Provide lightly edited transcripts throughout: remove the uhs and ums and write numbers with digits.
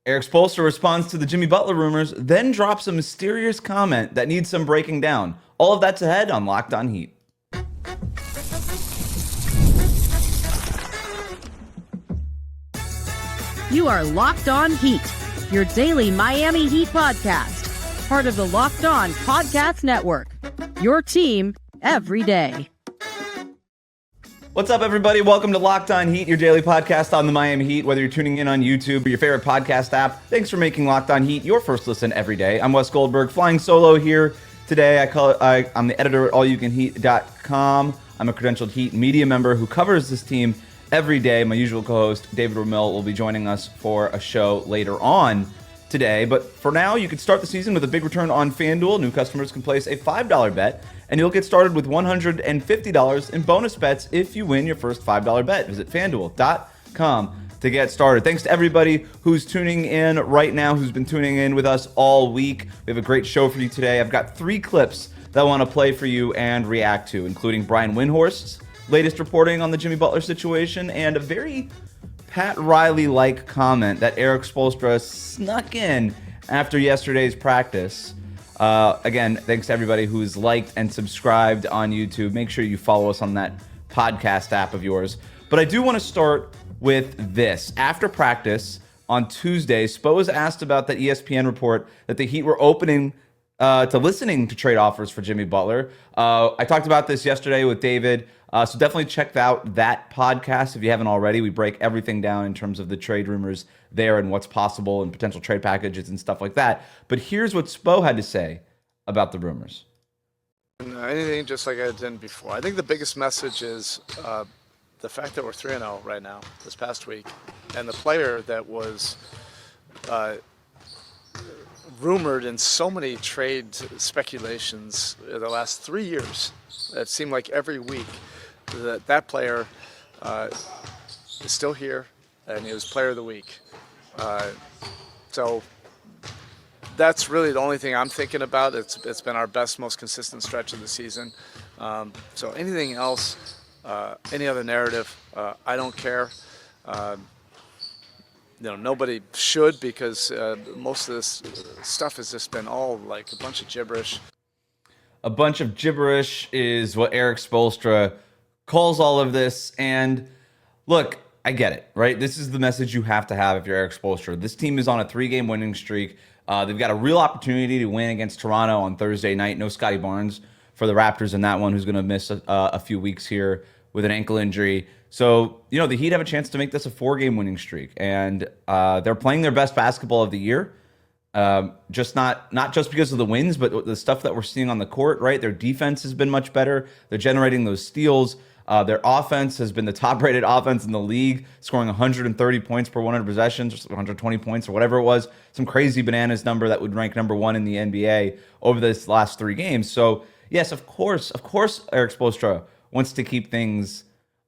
Erik Spoelstra responds to the Jimmy Butler rumors, then drops a mysterious comment that needs some breaking down. All of that's ahead on Locked On Heat. You are Locked On Heat, your daily Miami Heat podcast, part of the Locked On Podcast Network, your team every day. What's up, everybody? Welcome to Locked On Heat, your daily podcast on the Miami Heat. Whether you're tuning in on YouTube or your favorite podcast app, thanks for making Locked On Heat your first listen every day. I'm Wes Goldberg, flying solo here today. I'm the editor at allyoucanheat.com. I'm a credentialed Heat media member who covers this team every day. My usual co-host, David Ramil, will be joining us for a show later on today. But for now, you can start the season with a big return on FanDuel. New customers can place a $5 bet, and you'll get started with $150 in bonus bets if you win your first $5 bet. Visit FanDuel.com to get started. Thanks to everybody who's tuning in right now, who's been tuning in with us all week. We have a great show for you today. I've got 3 clips that I want to play for you and react to, including Brian Windhorst's latest reporting on the Jimmy Butler situation and a very Pat Riley-like comment that Erik Spoelstra snuck in after yesterday's practice. Again, thanks to everybody who's liked and subscribed on YouTube. Make sure you follow us on that podcast app of yours. But I do want to start with this. After practice on Tuesday, Spo was asked about the ESPN report that the Heat were opening to listening to trade offers for Jimmy Butler. I talked about this yesterday with David, so definitely check out that podcast if you haven't already. We break everything down in terms of the trade rumors there and what's possible and potential trade packages and stuff like that. But here's what Spo had to say about the rumors. Anything just like I did before. I think the biggest message is the fact that we're 3-0 right now, this past week, and the player that was rumored in so many trade speculations in the last 3 years. It seemed like every week that player is still here, and he was player of the week. So that's really the only thing I'm thinking about. It's been our best, most consistent stretch of the season. So anything else, any other narrative, I don't care. Nobody should, because most of this stuff has just been all like a bunch of gibberish. A bunch of gibberish is what Erik Spoelstra calls all of this. And look, I get it, right? This is the message you have to have if you're Erik Spoelstra. This team is on a 3-game winning streak. They've got a real opportunity to win against Toronto on Thursday night. No Scotty Barnes for the Raptors in that one, who's going to miss a few weeks here with an ankle injury. So, the Heat have a chance to make this a 4-game winning streak. And they're playing their best basketball of the year. Just not just because of the wins, but the stuff that we're seeing on the court, right? Their defense has been much better. They're generating those steals. Their offense has been the top-rated offense in the league, scoring 130 points per 100 possessions, or 120 points, or whatever it was. Some crazy bananas number that would rank number 1 in the NBA over this last 3 games. So, yes, of course, Erik Spoelstra wants to keep things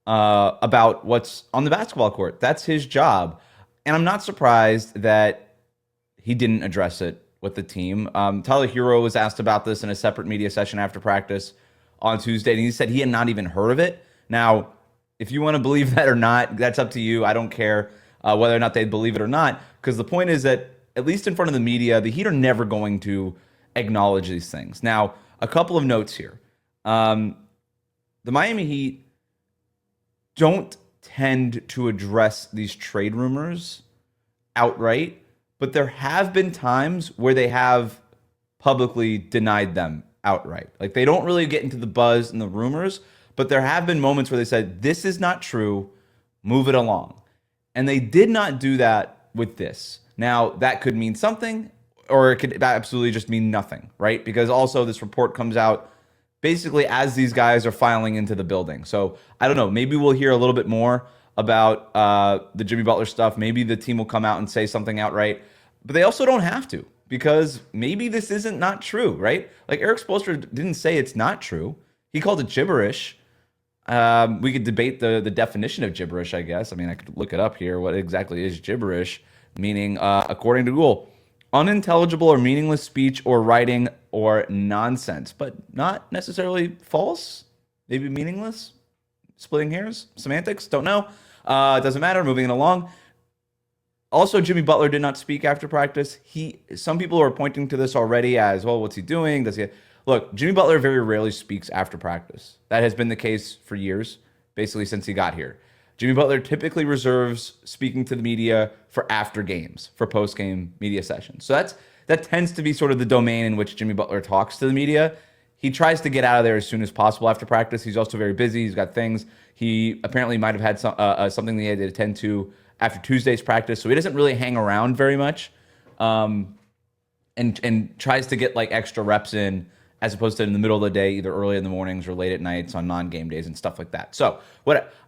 about what's on the basketball court. That's his job. And I'm not surprised that he didn't address it with the team. Tyler Herro was asked about this in a separate media session after practice on Tuesday, and he said he had not even heard of it. Now, if you want to believe that or not, that's up to you. I don't care whether or not they believe it or not, because the point is that, at least in front of the media, the Heat are never going to acknowledge these things. Now, a couple of notes here. The Miami Heat don't tend to address these trade rumors outright, but there have been times where they have publicly denied them outright. Like, they don't really get into the buzz and the rumors, but there have been moments where they said, this is not true, move it along. And they did not do that with this. Now, that could mean something, or it could absolutely just mean nothing, right? Because also this report comes out basically as these guys are filing into the building. So I don't know, maybe we'll hear a little bit more about the Jimmy Butler stuff. Maybe the team will come out and say something outright, but they also don't have to, because maybe this isn't not true, right? Like, Erik Spoelstra didn't say it's not true. He called it gibberish. We could debate the definition of gibberish, I guess. I mean, I could look it up here. What exactly is gibberish? Meaning, according to Google, unintelligible or meaningless speech or writing or nonsense, but not necessarily false. Maybe meaningless. Splitting hairs, semantics, don't know. It doesn't matter. Moving it along. Also, Jimmy Butler did not speak after practice. Some people are pointing to this already as, well, what's he doing? Does he look? Jimmy Butler very rarely speaks after practice. That has been the case for years, basically since he got here. Jimmy Butler typically reserves speaking to the media for after games, for post-game media sessions. So that tends to be sort of the domain in which Jimmy Butler talks to the media. He tries to get out of there as soon as possible after practice. He's also very busy. He's got things. He apparently might have had something that he had to attend to after Tuesday's practice, so he doesn't really hang around very much, and tries to get like extra reps in as opposed to in the middle of the day, either early in the mornings or late at nights on non-game days and stuff like that. So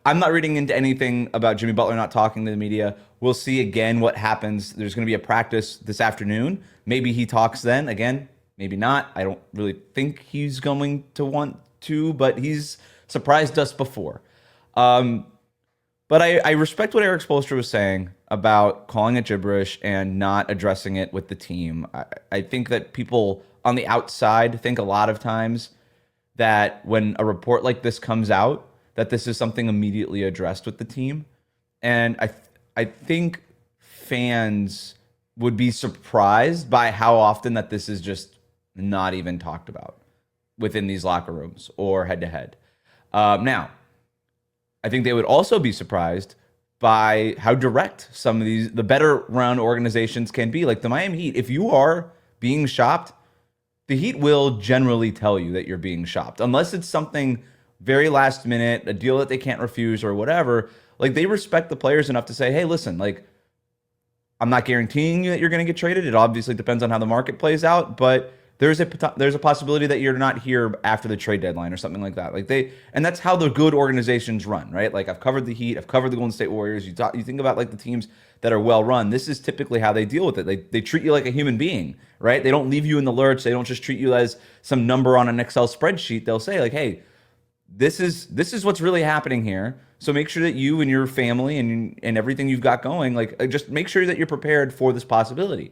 I'm not reading into anything about Jimmy Butler not talking to the media. We'll see again what happens. There's going to be a practice this afternoon. Maybe he talks then. Again, maybe not. I don't really think he's going to want to, but he's surprised us before. But I respect what Erik Spoelstra was saying about calling it gibberish and not addressing it with the team. I think that people on the outside think a lot of times that when a report like this comes out, that this is something immediately addressed with the team. And I think fans would be surprised by how often that this is just not even talked about within these locker rooms or head-to-head. Now, I think they would also be surprised by how direct some of the better run organizations can be. Like the Miami Heat, if you are being shopped, the Heat will generally tell you that you're being shopped, unless it's something very last minute, a deal that they can't refuse or whatever. Like they respect the players enough to say, hey, listen, like I'm not guaranteeing you that you're going to get traded. It obviously depends on how the market plays out, but there's a possibility that you're not here after the trade deadline or something like that. And that's how the good organizations run, right? Like I've covered the Heat, I've covered the Golden State Warriors. You think about like the teams that are well run. This is typically how they deal with it. They treat you like a human being, right? They don't leave you in the lurch. They don't just treat you as some number on an Excel spreadsheet. They'll say like, hey, this is what's really happening here. So make sure that you and your family and everything you've got going, like just make sure that you're prepared for this possibility.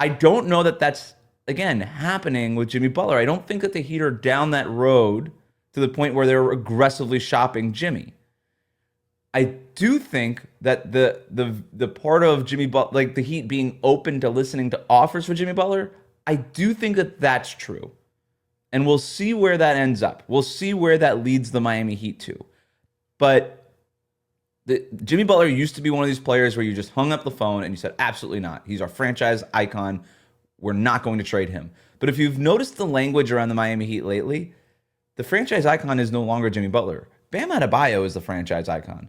I don't know that that's again happening with Jimmy Butler. I don't think that the Heat are down that road to the point where they're aggressively shopping Jimmy. I do think that the part of Jimmy Butler, like the Heat being open to listening to offers for Jimmy Butler, I do think that that's true. And we'll see where that ends up. We'll see where that leads the Miami Heat to. But Jimmy Butler used to be one of these players where you just hung up the phone and you said, absolutely not. He's our franchise icon. We're not going to trade him. But if you've noticed the language around the Miami Heat lately, the franchise icon is no longer Jimmy Butler. Bam Adebayo is the franchise icon.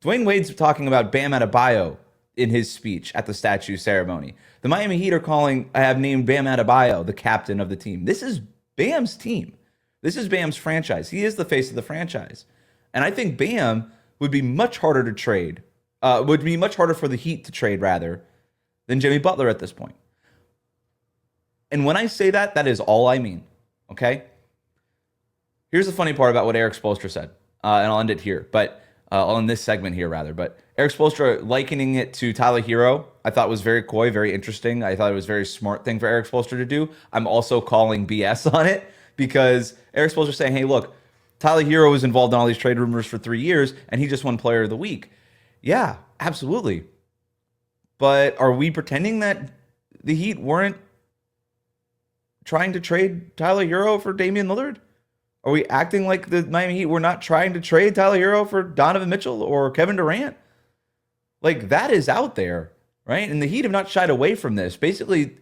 Dwayne Wade's talking about Bam Adebayo in his speech at the statue ceremony. The Miami Heat have named Bam Adebayo the captain of the team. This is Bam's team. This is Bam's franchise. He is the face of the franchise. And I think Bam would be much harder to trade, would be much harder for the Heat to trade, rather, than Jimmy Butler at this point. And when I say that, that is all I mean, okay? Here's the funny part about what Erik Spoelstra said, and I'll end it here, but I'll end this segment here, rather. But Erik Spoelstra likening it to Tyler Herro, I thought was very coy, very interesting. I thought it was a very smart thing for Erik Spoelstra to do. I'm also calling BS on it because Erik Spoelstra saying, hey, look, Tyler Herro was involved in all these trade rumors for 3 years, and he just won Player of the Week. Yeah, absolutely. But are we pretending that the Heat weren't trying to trade Tyler Herro for Damian Lillard? Are we acting like the Miami Heat were not trying to trade Tyler Herro for Donovan Mitchell or Kevin Durant? Like, that is out there, right? And the Heat have not shied away from this. Basically,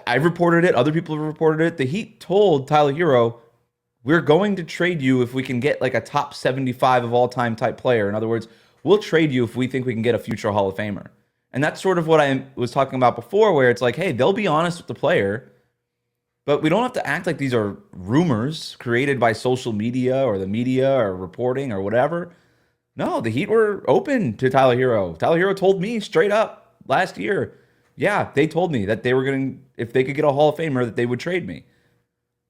I reported it. Other people have reported it. The Heat told Tyler Herro, we're going to trade you if we can get like a top 75 of all time type player. In other words, we'll trade you if we think we can get a future Hall of Famer. And that's sort of what I was talking about before, where it's like, hey, they'll be honest with the player, but we don't have to act like these are rumors created by social media or the media or reporting or whatever. No, the Heat were open to Tyler Herro. Tyler Herro told me straight up last year, yeah, they told me that they were going to, if they could get a Hall of Famer, that they would trade me.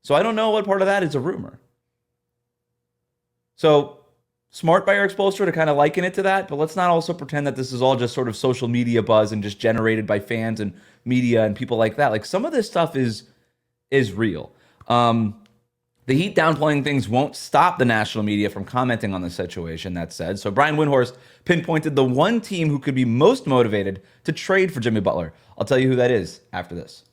So I don't know what part of that is a rumor. So smart by Erik Spoelstra to kind of liken it to that, but let's not also pretend that this is all just sort of social media buzz and just generated by fans and media and people like that. Like some of this stuff is real. The Heat downplaying things won't stop the national media from commenting on the situation, that said. So Brian Windhorst pinpointed the one team who could be most motivated to trade for Jimmy Butler. I'll tell you who that is after this.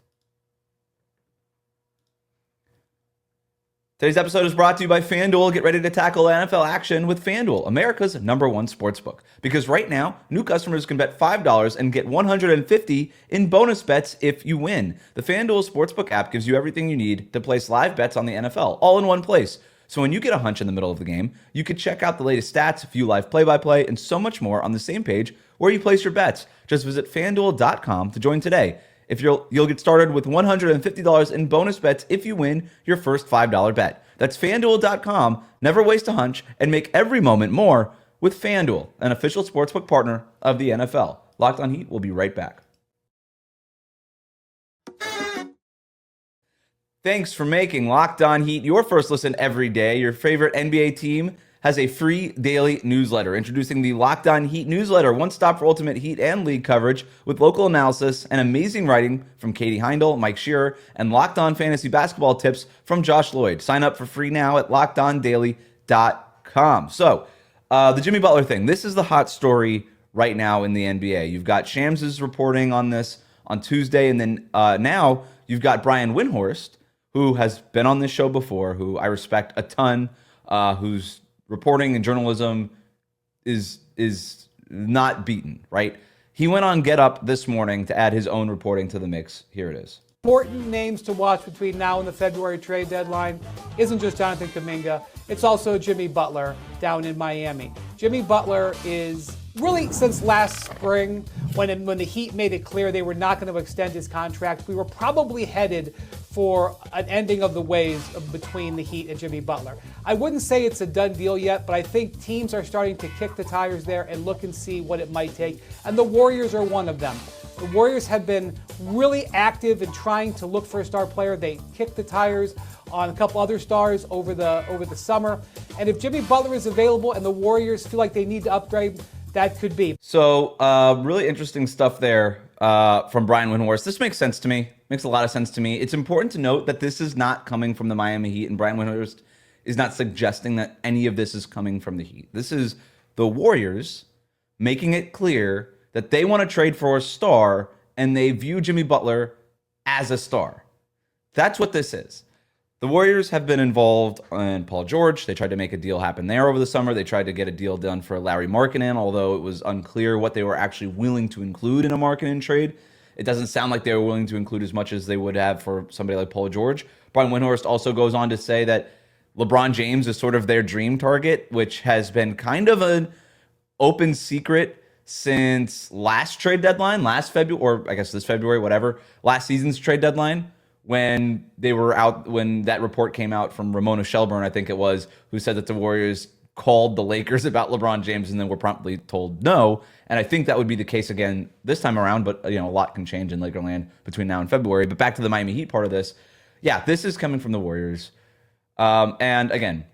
Today's episode is brought to you by FanDuel. Get ready to tackle NFL action with FanDuel, America's #1 sportsbook. Because right now, new customers can bet $5 and get $150 in bonus bets if you win. The FanDuel Sportsbook app gives you everything you need to place live bets on the NFL, all in one place. So when you get a hunch in the middle of the game, you can check out the latest stats, view live play-by-play, and so much more on the same page where you place your bets. Just visit FanDuel.com to join today. You'll get started with $150 in bonus bets if you win your first $5 bet. That's FanDuel.com. Never waste a hunch and make every moment more with FanDuel, an official sportsbook partner of the NFL. Locked on Heat, we'll be right back. Thanks for making Locked on Heat your first listen every day. Your favorite NBA team has a free daily newsletter. Introducing the Locked on Heat newsletter, one stop for ultimate Heat and league coverage with local analysis and amazing writing from Katie Heindel, Mike Shearer, and Locked on Fantasy Basketball tips from Josh Lloyd. Sign up for free now at LockedOnDaily.com. So, the Jimmy Butler thing. This is the hot story right now in the NBA. You've got Shams' reporting on this on Tuesday, and then now you've got Brian Windhorst, who has been on this show before, who I respect a ton, who's reporting and journalism is not beaten, right? He went on Get Up this morning to add his own reporting to the mix. Here it is. Important names to watch between now and the February trade deadline isn't just Jonathan Kuminga, it's also Jimmy Butler down in Miami. Jimmy Butler is really, since last spring, when the Heat made it clear they were not going to extend his contract, we were probably headed for an ending of the ways between the Heat and Jimmy Butler. I wouldn't say it's a done deal yet, but I think teams are starting to kick the tires there and look and see what it might take, and the Warriors are one of them. The Warriors have been really active in trying to look for a star player. They kicked the tires on a couple other stars over the summer, and if Jimmy Butler is available and the Warriors feel like they need to upgrade, that could be. So, really interesting stuff there from Brian Windhorst. This makes sense to me. Makes a lot of sense to me. It's important to note that this is not coming from the Miami Heat, and Brian Windhorst is not suggesting that any of this is coming from the Heat. This is the Warriors making it clear that they want to trade for a star, and they view Jimmy Butler as a star. That's what this is. The Warriors have been involved in Paul George. They tried to make a deal happen there over the summer. They tried to get a deal done for Larry Markkinen, although it was unclear what they were actually willing to include in a Markkinen trade. It doesn't sound like they were willing to include as much as they would have for somebody like Paul George. Brian Windhorst also goes on to say that LeBron James is sort of their dream target, which has been kind of an open secret since last trade deadline, last February, or I guess this February, whatever, last season's trade deadline, when they were out, when that report came out from Ramona Shelburne, I think it was, who said that the Warriors called the Lakers about LeBron James and then were promptly told no. And I think that would be the case again this time around, but a lot can change in Lakerland between now and February. But back to the Miami Heat part of this. Yeah, this is coming from the Warriors. And again,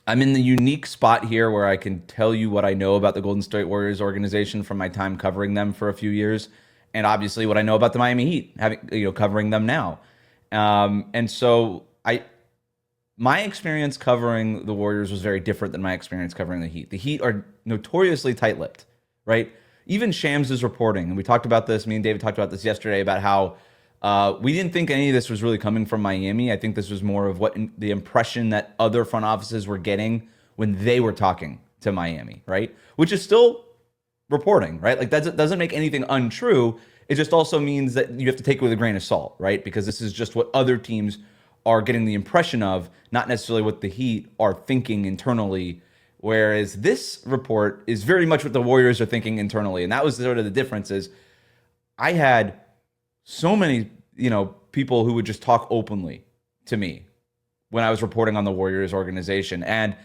I'm in the unique spot here where I can tell you what I know about the Golden State Warriors organization from my time covering them for a few years, and obviously what I know about the Miami Heat, covering them now. And so my experience covering the Warriors was very different than my experience covering the Heat. The Heat are notoriously tight-lipped, right? Even Shams' reporting, and we talked about this, me and David talked about this yesterday, about how we didn't think any of this was really coming from Miami. I think this was more of the impression that other front offices were getting when they were talking to Miami, right? Which is still reporting, right? Like that doesn't make anything untrue. It just also means that you have to take it with a grain of salt, right? Because this is just what other teams are getting the impression of, not necessarily what the Heat are thinking internally. Whereas this report is very much what the Warriors are thinking internally. And that was sort of the difference. Is I had so many, people who would just talk openly to me when I was reporting on the Warriors organization. And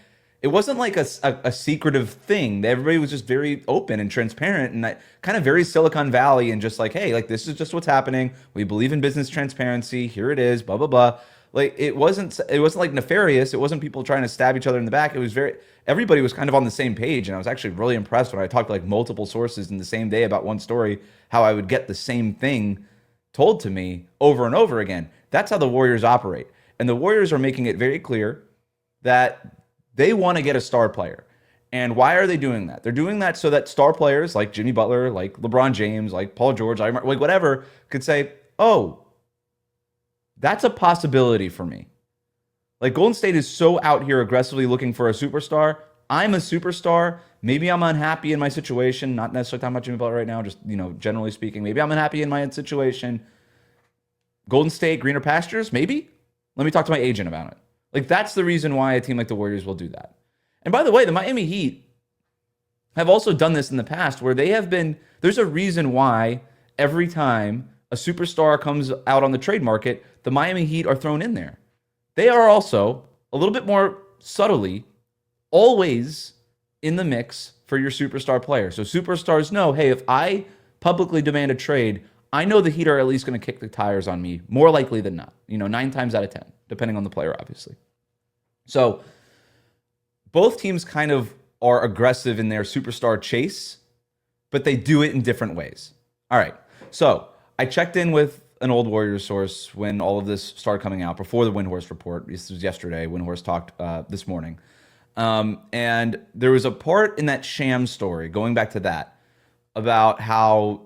it wasn't like a secretive thing. Everybody was just very open and transparent, and kind of very Silicon Valley, and just like, hey, like, this is just what's happening. We believe in business transparency. Here it is, blah, blah, blah. Like, it wasn't like nefarious. It wasn't people trying to stab each other in the back. It was everybody was kind of on the same page. And I was actually really impressed when I talked to like multiple sources in the same day about one story, how I would get the same thing told to me over and over again. That's how the Warriors operate. And the Warriors are making it very clear that they want to get a star player. And why are they doing that? They're doing that so that star players like Jimmy Butler, like LeBron James, like Paul George, like whatever, could say, oh, that's a possibility for me. Like Golden State is so out here aggressively looking for a superstar. I'm a superstar. Maybe I'm unhappy in my situation. Not necessarily talking about Jimmy Butler right now, just, generally speaking. Maybe I'm unhappy in my situation. Golden State, greener pastures? Maybe. Let me talk to my agent about it. Like, that's the reason why a team like the Warriors will do that. And by the way, the Miami Heat have also done this in the past where they have been, there's a reason why every time a superstar comes out on the trade market, the Miami Heat are thrown in there. They are also, a little bit more subtly, always in the mix for your superstar player. So superstars know, hey, if I publicly demand a trade, I know the Heat are at least going to kick the tires on me, more likely than not. 9 times out of 10, depending on the player, obviously. So both teams kind of are aggressive in their superstar chase, but they do it in different ways. All right, so I checked in with an old Warriors source when all of this started coming out, before the Windhorst report. This was yesterday. Windhorst talked this morning. And there was a part in that Shams story, going back to that, about how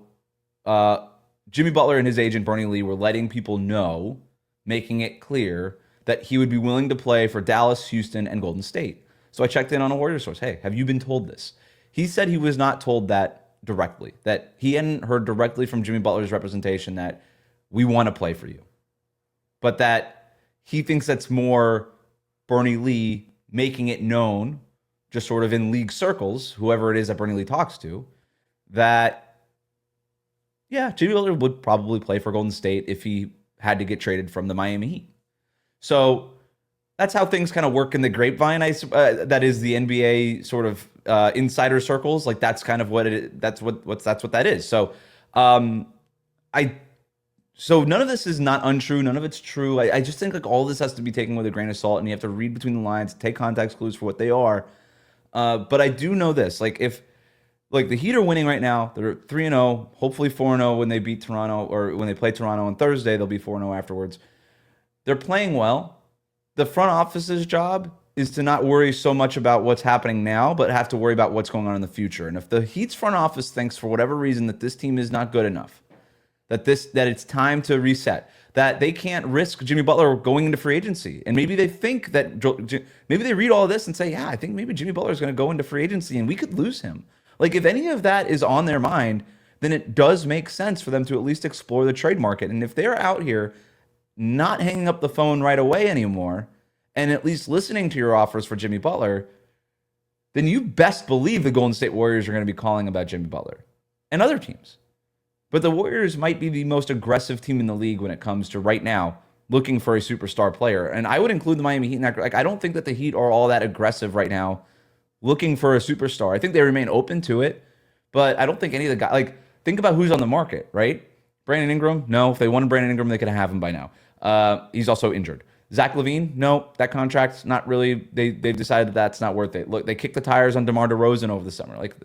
Jimmy Butler and his agent, Bernie Lee, were letting people know, making it clear that he would be willing to play for Dallas, Houston, and Golden State. So I checked in on a Warriors source. Hey, have you been told this? He said he was not told that directly, that he hadn't heard directly from Jimmy Butler's representation that we want to play for you, but that he thinks that's more Bernie Lee making it known, just sort of in league circles, whoever it is that Bernie Lee talks to, that, yeah, Jimmy Butler would probably play for Golden State if he had to get traded from the Miami Heat. So that's how things kind of work in the grapevine. That is the NBA sort of insider circles. Like that's kind of what it is. That's what that is. So So none of this is not untrue. None of it's true. I just think like all this has to be taken with a grain of salt, and you have to read between the lines, take context clues for what they are. But I do know this: like if the Heat are winning right now, they're 3-0, hopefully 4-0 when they beat Toronto, or when they play Toronto on Thursday, they'll be 4-0 afterwards. They're playing well. The front office's job is to not worry so much about what's happening now, but have to worry about what's going on in the future. And if the Heat's front office thinks for whatever reason that this team is not good enough, that it's time to reset, that they can't risk Jimmy Butler going into free agency, and maybe they think that maybe they read all of this and say, yeah, I think maybe Jimmy Butler is going to go into free agency and we could lose him. Like if any of that is on their mind, then it does make sense for them to at least explore the trade market. And if they're out here not hanging up the phone right away anymore, and at least listening to your offers for Jimmy Butler, then you best believe the Golden State Warriors are going to be calling about Jimmy Butler and other teams. But the Warriors might be the most aggressive team in the league when it comes to right now looking for a superstar player. And I would include the Miami Heat in that. Like, I don't think that the Heat are all that aggressive right now looking for a superstar. I think they remain open to it, but I don't think any of the guys, like, think about who's on the market, right? Brandon Ingram? No. If they wanted Brandon Ingram, they could have him by now. He's also injured. Zach LaVine? No. That contract's not really, they've decided that that's not worth it. Look, they kicked the tires on DeMar DeRozan over the summer. Like,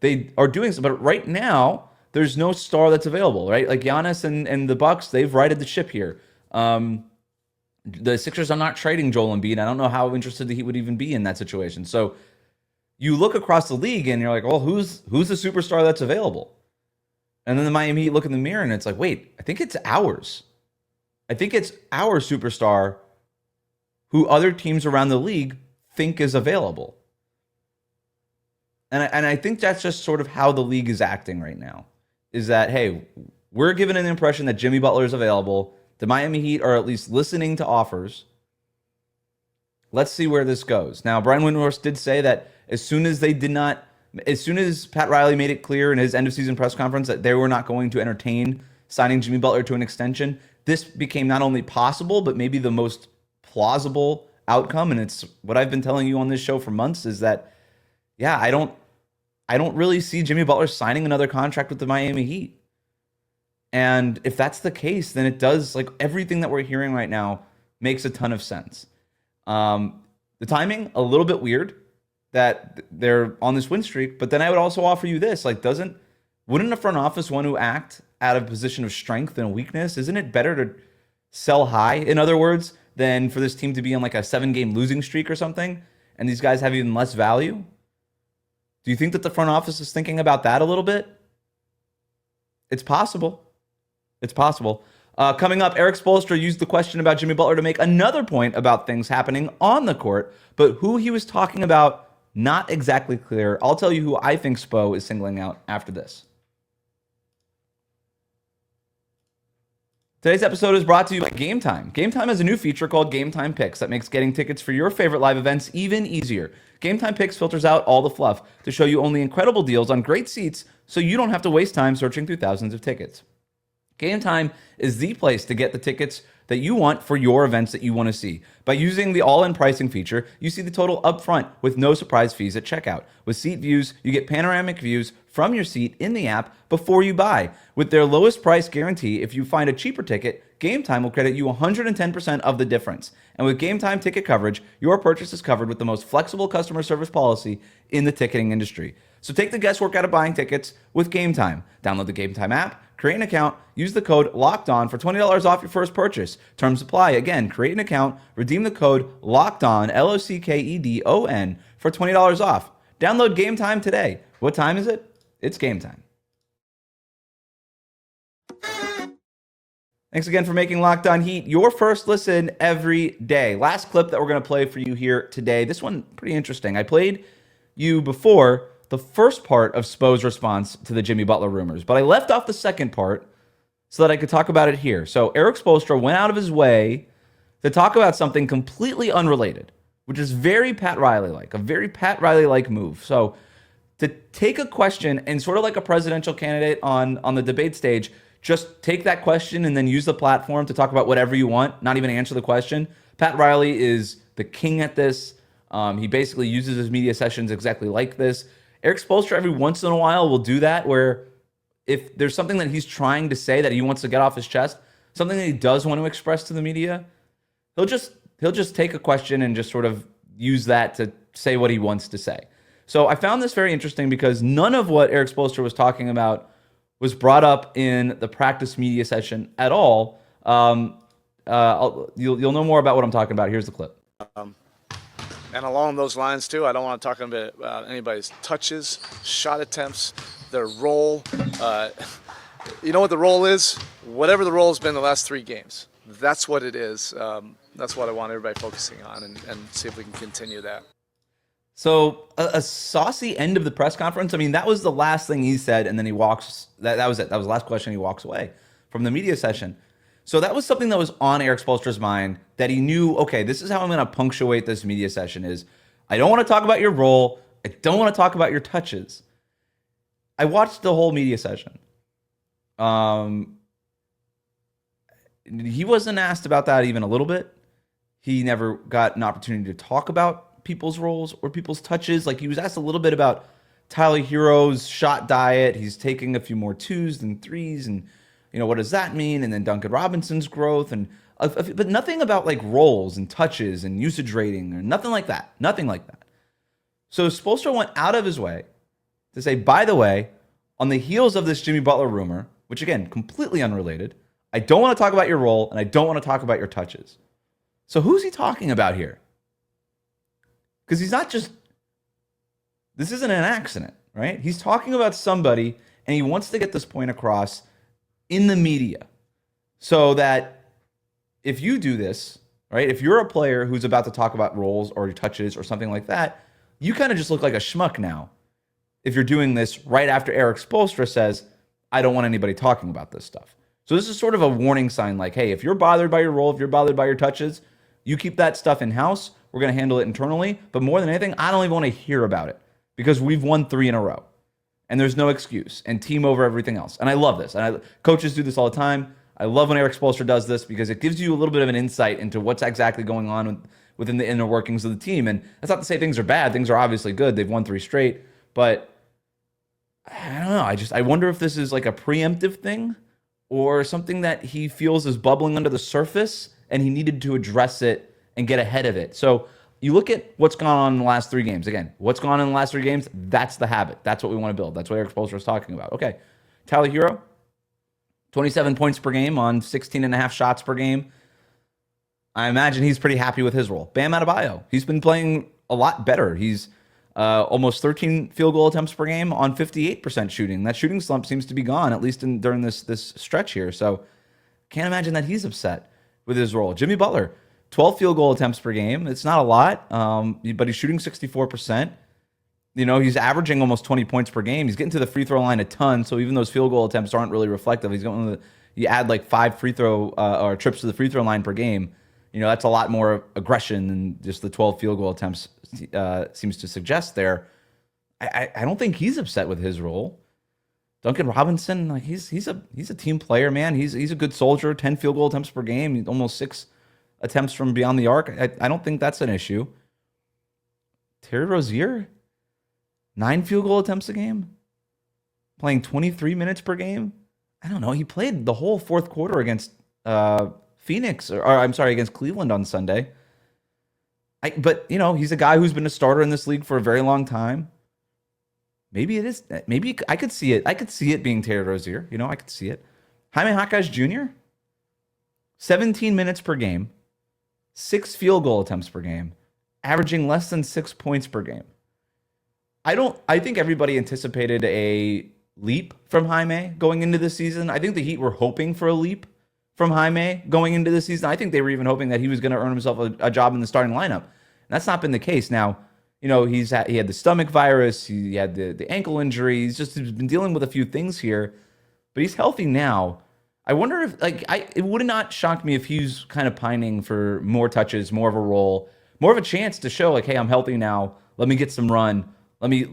they are doing so, but right now, there's no star that's available, right? Like Giannis and the Bucks, they've righted the ship here. The Sixers are not trading Joel Embiid. I don't know how interested the Heat would even be in that situation. So you look across the league and you're like, well, who's the superstar that's available? And then the Miami Heat look in the mirror and it's like, wait, I think it's ours. I think it's our superstar who other teams around the league think is available. And I think that's just sort of how the league is acting right now. Is that, hey, we're given an impression that Jimmy Butler is available. The Miami Heat are at least listening to offers. Let's see where this goes. Now, Brian Windhorst did say that as soon as Pat Riley made it clear in his end-of-season press conference that they were not going to entertain signing Jimmy Butler to an extension, this became not only possible, but maybe the most plausible outcome. And it's what I've been telling you on this show for months is that, yeah, I don't really see Jimmy Butler signing another contract with the Miami Heat. And if that's the case, then it does, like, everything that we're hearing right now makes a ton of sense. The timing, a little bit weird that they're on this win streak, but then I would also offer you this, like, wouldn't a front office want to act out of a position of strength and weakness? Isn't it better to sell high? In other words, than for this team to be on like a 7-game losing streak or something, and these guys have even less value? Do you think that the front office is thinking about that a little bit? It's possible. It's possible. Coming up, Erik Spoelstra used the question about Jimmy Butler to make another point about things happening on the court, but who he was talking about, not exactly clear. I'll tell you who I think Spo is singling out after this. Today's episode is brought to you by Game Time. Game Time has a new feature called Game Time Picks that makes getting tickets for your favorite live events even easier. Game Time Picks filters out all the fluff to show you only incredible deals on great seats so you don't have to waste time searching through thousands of tickets. Game Time is the place to get the tickets that you want for your events that you want to see. By using the all-in pricing feature, you see the total up front with no surprise fees at checkout. With Seat Views, you get panoramic views from your seat in the app before you buy. With their lowest price guarantee, if you find a cheaper ticket, Game Time will credit you 110% of the difference. And with Game Time ticket coverage, your purchase is covered with the most flexible customer service policy in the ticketing industry. So take the guesswork out of buying tickets with Game Time. Download the Game Time app, create an account, use the code LOCKEDON for $20 off your first purchase. Terms apply. Again, create an account, redeem the code LOCKEDON, LOCKEDON, for $20 off. Download Game Time today. What time is it? It's game time. Thanks again for making Locked On Heat your first listen every day. Last clip that we're going to play for you here today. This one, pretty interesting. I played you before the first part of Spo's response to the Jimmy Butler rumors, but I left off the second part so that I could talk about it here. So Erik Spoelstra went out of his way to talk about something completely unrelated, which is very Pat Riley-like, a very Pat Riley-like move. So to take a question and sort of like a presidential candidate on the debate stage, just take that question and then use the platform to talk about whatever you want, not even answer the question. Pat Riley is the king at this. He basically uses his media sessions exactly like this. Erik Spoelstra every once in a while will do that, where if there's something that he's trying to say that he wants to get off his chest, something that he does want to express to the media, he'll just take a question and just sort of use that to say what he wants to say. So I found this very interesting because none of what Erik Spoelstra was talking about was brought up in the practice media session at all. You'll know more about what I'm talking about. Here's the clip. And along those lines, too, I don't want to talk about anybody's touches, shot attempts, their role. You know what the role is? Whatever the role has been the last 3 games. That's what it is. That's what I want everybody focusing on and see if we can continue that. So a saucy end of the press conference. I mean, that was the last thing he said, and then he walks. That was it. That was the last question. He walks away from the media session. So that was something that was on Erik Spoelstra's mind, that he knew, okay, this is how I'm going to punctuate this media session is I don't want to talk about your role. I don't want to talk about your touches. I watched the whole media session. He wasn't asked about that even a little bit. He never got an opportunity to talk about people's roles or people's touches. Like, he was asked a little bit about Tyler Herro's shot diet. He's taking a few more 2s than 3s, and what does that mean? And then Duncan Robinson's growth, and but nothing about like roles and touches and usage rating or nothing like that. Nothing like that. So Spoelstra went out of his way to say, by the way, on the heels of this Jimmy Butler rumor, which again, completely unrelated, I don't want to talk about your role and I don't want to talk about your touches. So who's he talking about here? Because he's not just, this isn't an accident, right? He's talking about somebody and he wants to get this point across in the media so that if you do this, right, if you're a player who's about to talk about roles or touches or something like that, you kind of just look like a schmuck now if you're doing this right after Erik Spoelstra says, I don't want anybody talking about this stuff. So this is sort of a warning sign like, hey, if you're bothered by your role, if you're bothered by your touches, you keep that stuff in-house. We're going to handle it internally. But more than anything, I don't even want to hear about it because we've won 3 in a row. And there's no excuse. And team over everything else. And I love this. And coaches do this all the time. I love when Erik Spoelstra does this because it gives you a little bit of an insight into what's exactly going on within the inner workings of the team. And that's not to say things are bad. Things are obviously good. They've won 3 straight. But I don't know. I wonder if this is like a preemptive thing or something that he feels is bubbling under the surface and he needed to address it and get ahead of it. So you look at what's gone on in the last 3 games. Again, what's gone on in the last 3 games, that's the habit. That's what we want to build. That's what Erik Spoelstra is talking about. Okay, Tyler Herro, 27 points per game on 16.5 shots per game. I imagine he's pretty happy with his role. Bam Adebayo, he's been playing a lot better. He's almost 13 field goal attempts per game on 58% shooting. That shooting slump seems to be gone, at least during this stretch here. So can't imagine that he's upset with his role. Jimmy Butler, 12 field goal attempts per game. It's not a lot, but he's shooting 64%. He's averaging almost 20 points per game. He's getting to the free throw line a ton, so even those field goal attempts aren't really reflective. You add like 5 free throw or trips to the free throw line per game. That's a lot more aggression than just the 12 field goal attempts seems to suggest there. I don't think he's upset with his role. Duncan Robinson, like he's a team player, man. He's a good soldier. 10 field goal attempts per game, almost 6 attempts from beyond the arc. I don't think that's an issue. Terry Rozier, 9 field goal attempts a game, playing 23 minutes per game. I don't know. He played the whole fourth quarter against Phoenix, or I'm sorry, against Cleveland on Sunday. But he's a guy who's been a starter in this league for a very long time. Maybe it is. Maybe I could see it. I could see it being Terry Rozier. I could see it. Jaime Jaquez Jr., 17 minutes per game, 6 field goal attempts per game, averaging less than 6 points per game. I think everybody anticipated a leap from Jaime going into the season. I think the Heat were hoping for a leap from Jaime going into the season. I think they were even hoping that he was going to earn himself a job in the starting lineup. And that's not been the case. Now, he had the stomach virus, he had the ankle injury. He's been dealing with a few things here, but he's healthy now. I wonder if it would not shock me if he's kind of pining for more touches, more of a role, more of a chance to show hey, I'm healthy now. Let me get some run. Let me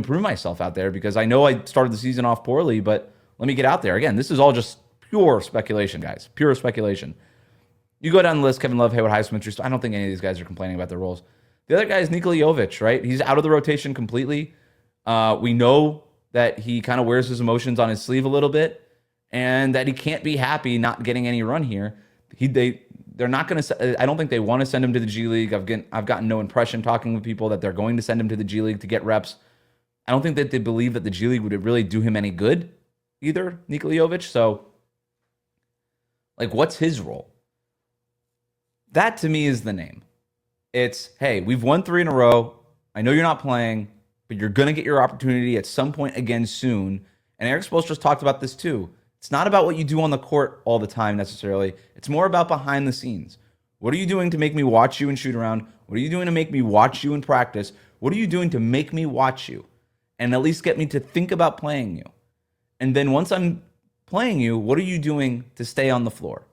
prove myself out there, because I know I started the season off poorly, but let me get out there. Again, this is all just pure speculation, guys. Pure speculation. You go down the list, Kevin Love, Haywood Highsmith. I don't think any of these guys are complaining about their roles. The other guy is Nikola Jovic, right? He's out of the rotation completely. We know that he kind of wears his emotions on his sleeve a little bit, and that he can't be happy not getting any run here. They're not going to. I don't think they want to send him to the G League. I've gotten no impression talking with people that they're going to send him to the G League to get reps. I don't think that they believe that the G League would really do him any good either, Nikola Jovic. So, what's his role? That to me is the name. It's, hey, we've won 3 in a row. I know you're not playing, but you're going to get your opportunity at some point again soon. And Erik Spoelstra's talked about this too. It's not about what you do on the court all the time necessarily. It's more about behind the scenes. What are you doing to make me watch you and shoot around? What are you doing to make me watch you in practice? What are you doing to make me watch you and at least get me to think about playing you? And then once I'm playing you, what are you doing to stay on the floor?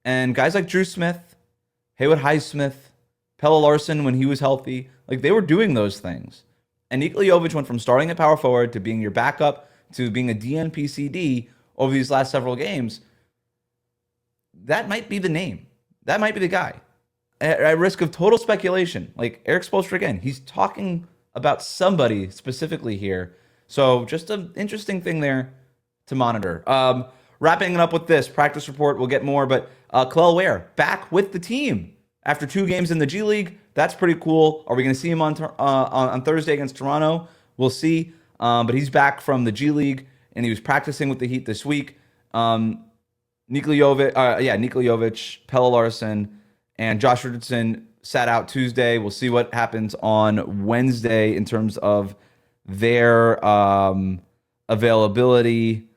And guys like Drew Smith, Haywood Highsmith, Pelle Larsson when he was healthy, they were doing those things. And Nikola Jovic went from starting at power forward to being your backup to being a DNP-CD over these last several games. That might be the name. That might be the guy. At risk of total speculation, Erik Spoelstra again, he's talking about somebody specifically here. So just an interesting thing there to monitor. Wrapping it up with this practice report, we'll get more, but Kel'el Ware back with the team after 2 games in the G League. That's pretty cool. Are we going to see him on Thursday against Toronto? We'll see. But he's back from the G League, and he was practicing with the Heat this week. Nikola Jovic, Pelle Larsson, and Josh Richardson sat out Tuesday. We'll see what happens on Wednesday in terms of their availability.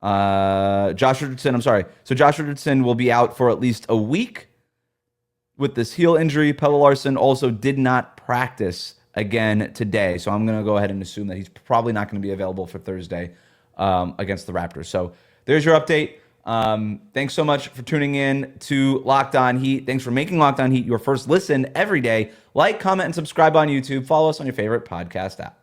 Josh Richardson will be out for at least a week with this heel injury. Pelle Larsson also did not practice again today, so I'm going to go ahead and assume that he's probably not going to be available for Thursday against the Raptors. So there's your update. Thanks so much for tuning in to Locked On Heat. Thanks for making Locked On Heat your first listen every day. Like, comment, and subscribe on YouTube. Follow us on your favorite podcast app.